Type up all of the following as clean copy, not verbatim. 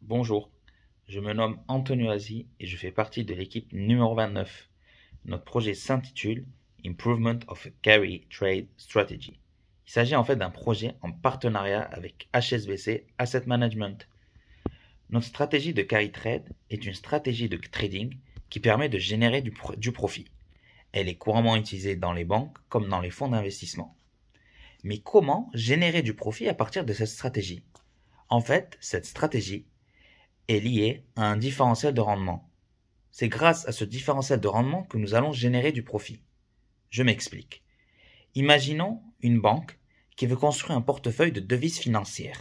Bonjour, je me nomme Antonio Azi et je fais partie de l'équipe numéro 29. Notre projet s'intitule Improvement of a Carry Trade Strategy. Il s'agit en fait d'un projet en partenariat avec HSBC Asset Management. Notre stratégie de carry trade est une stratégie de trading qui permet de générer du profit. Elle est couramment utilisée dans les banques comme dans les fonds d'investissement. Mais comment générer du profit à partir de cette stratégie? En fait, cette stratégie est lié à un différentiel de rendement. C'est grâce à ce différentiel de rendement que nous allons générer du profit. Je m'explique. Imaginons une banque qui veut construire un portefeuille de devises financières.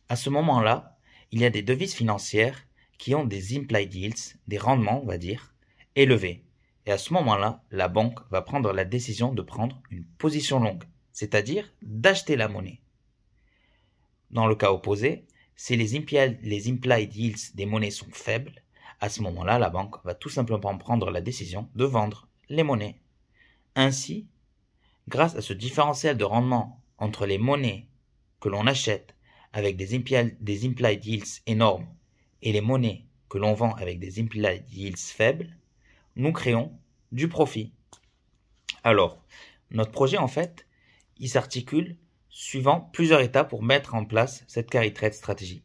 À ce moment-là, il y a des devises financières qui ont des implied yields, des rendements, on va dire, élevés. Et à ce moment-là, la banque va prendre la décision de prendre une position longue, c'est-à-dire d'acheter la monnaie. Dans le cas opposé, si les implied yields des monnaies sont faibles, à ce moment-là, la banque va tout simplement prendre la décision de vendre les monnaies. Ainsi, grâce à ce différentiel de rendement entre les monnaies que l'on achète avec des implied yields énormes et les monnaies que l'on vend avec des implied yields faibles, nous créons du profit. Alors, notre projet, en fait, il s'articule suivant plusieurs étapes pour mettre en place cette carry trade stratégie.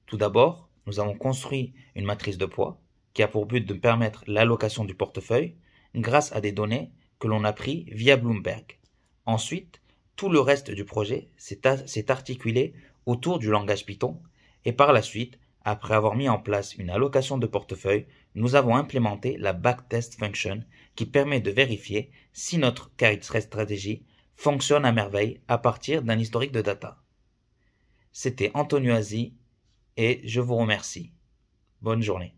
Tout d'abord, nous avons construit une matrice de poids qui a pour but de permettre l'allocation du portefeuille grâce à des données que l'on a pris via Bloomberg. Ensuite, tout le reste du projet s'est articulé autour du langage Python et par la suite, après avoir mis en place une allocation de portefeuille, nous avons implémenté la backtest function qui permet de vérifier si notre carry trade stratégie fonctionne à merveille à partir d'un historique de data. C'était Antonio Azi et je vous remercie. Bonne journée.